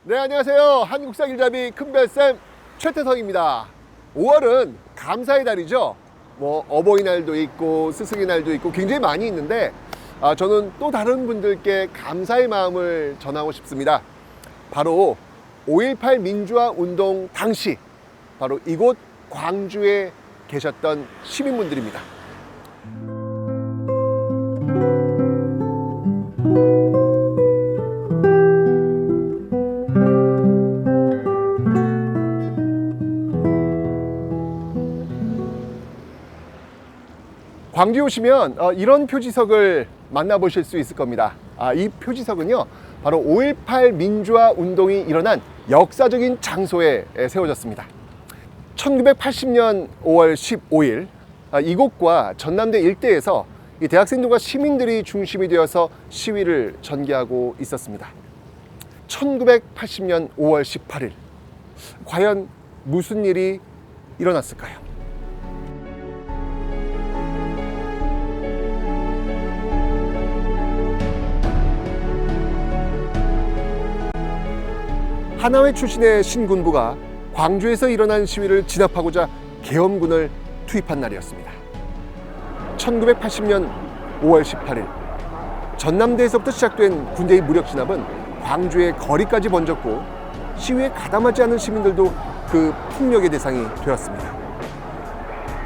네, 안녕하세요. 한국사길잡이 큰별쌤 최태성입니다. 5월은 감사의 달이죠. 어버이날도 있고 스승의 날도 있고 굉장히 많이 있는데 저는 또 다른 분들께 감사의 마음을 전하고 싶습니다. 바로 5.18 민주화 운동 당시 바로 이곳 광주에 계셨던 시민분들입니다. 광주에 오시면 이런 표지석을 만나보실 수 있을 겁니다. 이 표지석은요, 바로 5.18 민주화 운동이 일어난 역사적인 장소에 세워졌습니다. 1980년 5월 15일 이곳과 전남대 일대에서 이 대학생들과 시민들이 중심이 되어서 시위를 전개하고 있었습니다. 1980년 5월 18일 과연 무슨 일이 일어났을까요? 하나회 출신의 신군부가 광주에서 일어난 시위를 진압하고자 계엄군을 투입한 날이었습니다. 1980년 5월 18일 전남대에서부터 시작된 군대의 무력 진압은 광주의 거리까지 번졌고 시위에 가담하지 않은 시민들도 그 폭력의 대상이 되었습니다.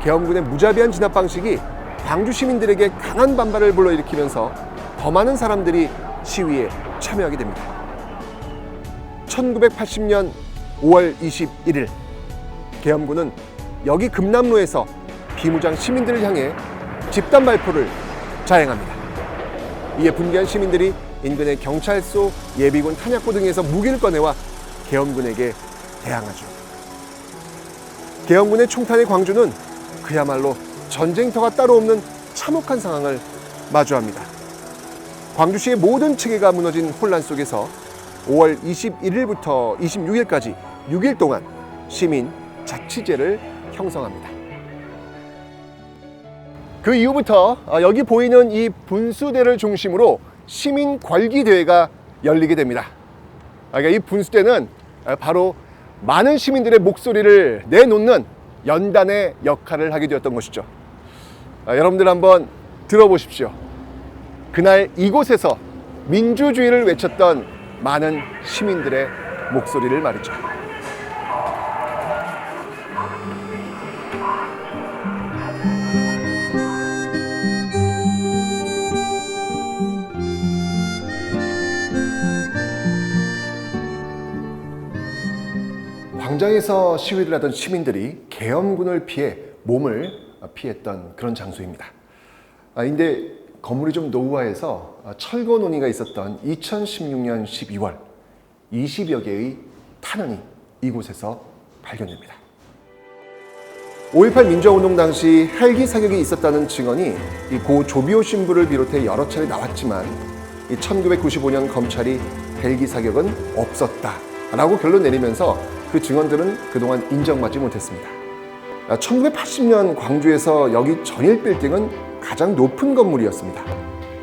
계엄군의 무자비한 진압 방식이 광주 시민들에게 강한 반발을 불러일으키면서 더 많은 사람들이 시위에 참여하게 됩니다. 1980년 5월 21일 계엄군은 여기 금남로에서 비무장 시민들을 향해 집단 발포를 자행합니다. 이에 분개한 시민들이 인근의 경찰서, 예비군 탄약고 등에서 무기를 꺼내와 계엄군에게 대항하죠. 계엄군의 총탄의 광주는 그야말로 전쟁터가 따로 없는 참혹한 상황을 마주합니다. 광주시의 모든 체계가 무너진 혼란 속에서 5월 21일부터 26일까지 6일 동안 시민 자치제를 형성합니다. 그 이후부터 여기 보이는 이 분수대를 중심으로 시민 궐기 대회가 열리게 됩니다. 그러니까 이 분수대는 바로 많은 시민들의 목소리를 내놓는 연단의 역할을 하게 되었던 것이죠. 여러분들 한번 들어보십시오. 그날 이곳에서 민주주의를 외쳤던 많은 시민들의 목소리를 말이죠. 광장에서 시위를 하던 시민들이 계엄군을 피해 몸을 피했던 그런 장소입니다. 근데 건물이 좀 노후화해서 철거 논의가 있었던 2016년 12월 20여 개의 탄원이 이곳에서 발견됩니다. 5.18 민주화운동 당시 헬기 사격이 있었다는 증언이 고 조비오 신부를 비롯해 여러 차례 나왔지만 1995년 검찰이 헬기 사격은 없었다라고 결론 내리면서 그 증언들은 그동안 인정받지 못했습니다. 1980년 광주에서 여기 전일 빌딩은 가장 높은 건물이었습니다.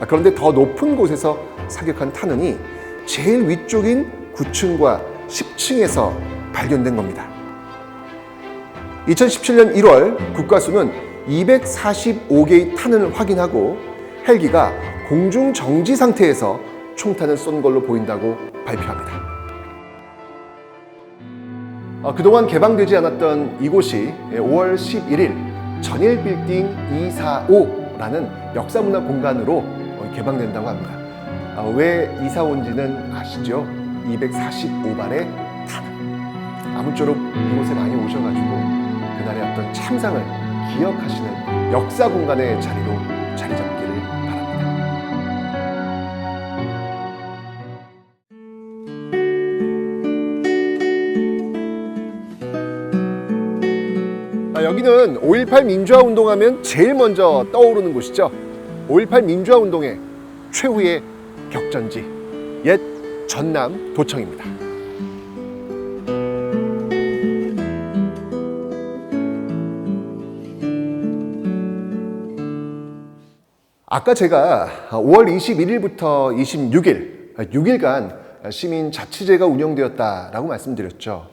그런데 더 높은 곳에서 사격한 탄원이 제일 위쪽인 9층과 10층에서 발견된 겁니다. 2017년 1월 국가수는 245개의 탄원을 확인하고 헬기가 공중 정지 상태에서 총탄을 쏜 걸로 보인다고 발표합니다. 그동안 개방되지 않았던 이곳이 5월 11일 전일 빌딩 245라는 역사문화 공간으로 개방된다고 합니다. 왜 245인지는 아시죠? 245발의 탄. 아무쪼록 이곳에 많이 오셔가지고 그날의 어떤 참상을 기억하시는 역사 공간의 자리로 자리 잡기를 바랍니다. 여기는 5.18 민주화 운동하면 제일 먼저 떠오르는 곳이죠. 5.18 민주화 운동의 최후의 격전지, 옛 전남 도청입니다. 아까 제가 5월 21일부터 26일, 6일간 시민 자치제가 운영되었다라고 말씀드렸죠.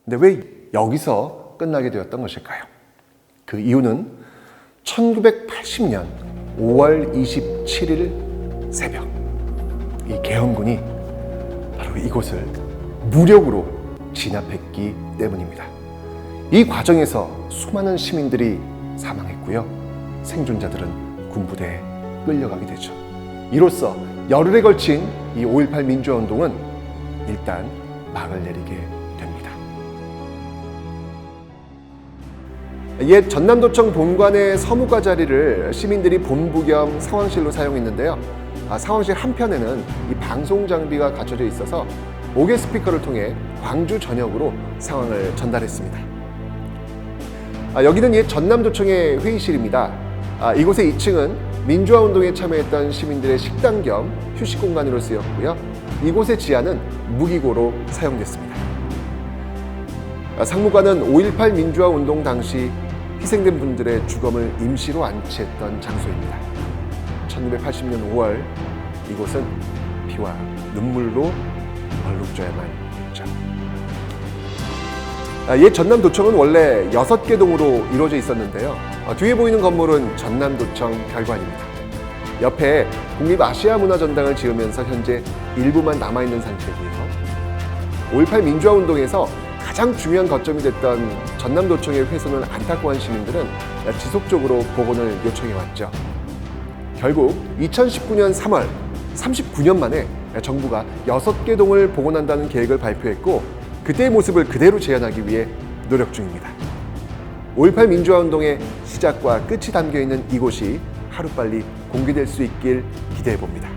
근데 왜 여기서 끝나게 되었던 것일까요? 그 이유는 1980년 5월 27일 새벽, 이 계엄군이 바로 이곳을 무력으로 진압했기 때문입니다. 이 과정에서 수많은 시민들이 사망했고요. 생존자들은 군부대에 끌려가게 되죠. 이로써 열흘에 걸친 이 5.18 민주화운동은 일단 막을 내리게 됩니다. 옛 전남도청 본관의 서무과 자리를 시민들이 본부 겸 상황실로 사용했는데요. 상황실 한편에는 이 방송 장비가 갖춰져 있어서 5개 스피커를 통해 광주 전역으로 상황을 전달했습니다. 여기는 옛 전남도청의 회의실입니다. 이곳의 2층은 민주화운동에 참여했던 시민들의 식당 겸 휴식 공간으로 쓰였고요. 이곳의 지하는 무기고로 사용됐습니다. 상무관은 5.18 민주화운동 당시 희생된 분들의 주검을 임시로 안치했던 장소입니다. 1980년 5월 이곳은 피와 눈물로 얼룩져야만 했죠. 옛 전남도청은 원래 6개 동으로 이루어져 있었는데요. 뒤에 보이는 건물은 전남도청 별관입니다. 옆에 국립아시아문화전당을 지으면서 현재 일부만 남아있는 상태고요. 5.18 민주화운동에서 가장 중요한 거점이 됐던 전남도청의 훼손을 안타까워한 시민들은 지속적으로 복원을 요청해왔죠. 결국 2019년 3월 39년 만에 정부가 6개 동을 복원한다는 계획을 발표했고 그때의 모습을 그대로 재현하기 위해 노력 중입니다. 5.18 민주화운동의 시작과 끝이 담겨있는 이곳이 하루빨리 공개될 수 있길 기대해봅니다.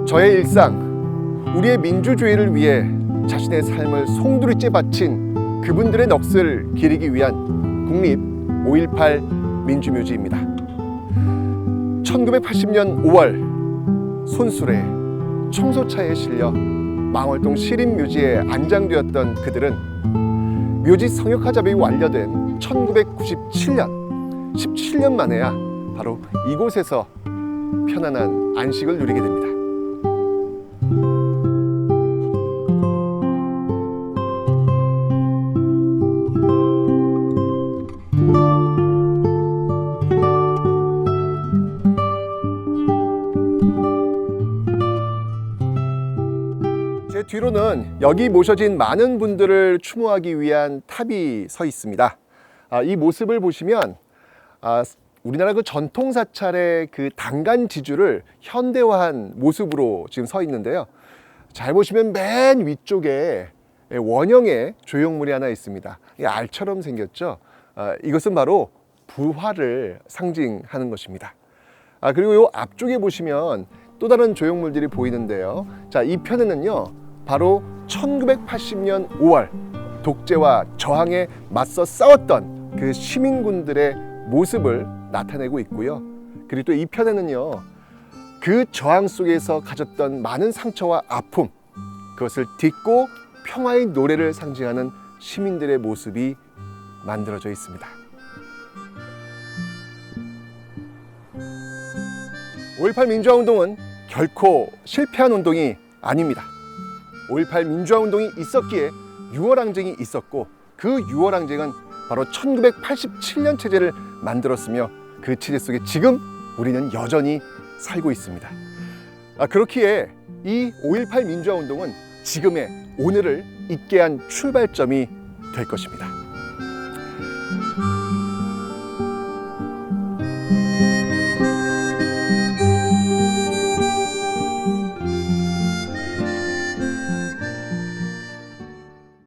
저의 일상, 우리의 민주주의를 위해 자신의 삶을 송두리째 바친 그분들의 넋을 기리기 위한 국립 5.18 민주묘지입니다. 1980년 5월 손수레, 청소차에 실려 망월동 시립묘지에 안장되었던 그들은 묘지 성역화 작업이 완료된 1997년, 17년 만에야 바로 이곳에서 편안한 안식을 누리게 됩니다. 제 뒤로는 여기 모셔진 많은 분들을 추모하기 위한 탑이 서 있습니다. 이 모습을 보시면 우리나라 그 전통 사찰의 그 단간 지주를 현대화한 모습으로 지금 서 있는데요. 잘 보시면 맨 위쪽에 원형의 조형물이 하나 있습니다. 알처럼 생겼죠. 이것은 바로 부활을 상징하는 것입니다. 그리고 이 앞쪽에 보시면 또 다른 조형물들이 보이는데요. 자, 이 편에는요, 바로 1980년 5월 독재와 저항에 맞서 싸웠던 그 시민군들의 모습을 나타내고 있고요. 그리고 또 이 편에는요, 그 저항 속에서 가졌던 많은 상처와 아픔, 그것을 딛고 평화의 노래를 상징하는 시민들의 모습이 만들어져 있습니다. 5.18 민주화운동은 결코 실패한 운동이 아닙니다. 5.18 민주화운동이 있었기에 6월항쟁이 있었고 그 6월항쟁은 바로 1987년 체제를 만들었으며 그 체제 속에 지금 우리는 여전히 살고 있습니다. 그렇기에 이 5.18 민주화운동은 지금의 오늘을 있게 한 출발점이 될 것입니다.